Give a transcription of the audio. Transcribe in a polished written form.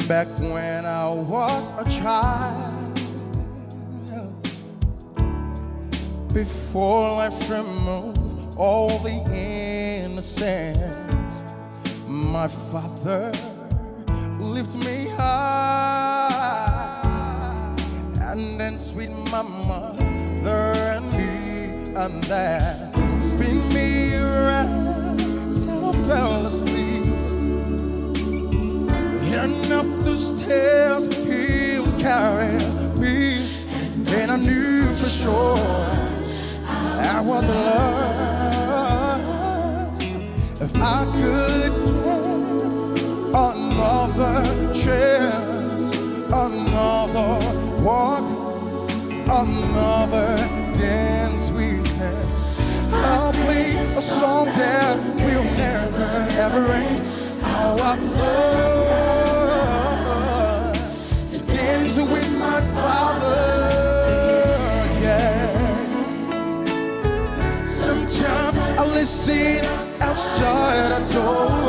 Back when I was a child, before life removed all the innocence, my Father lifted me high, and then sweet my mother and me, and then spin me around till I fell asleep. And up the stairs he would carry me, and I knew for sure I was alone. If I could get another chance, another walk, another dance with him, I'll play a song that will never ever end. How I love to dance with my Father, yeah. Sometimes I listen outside a door,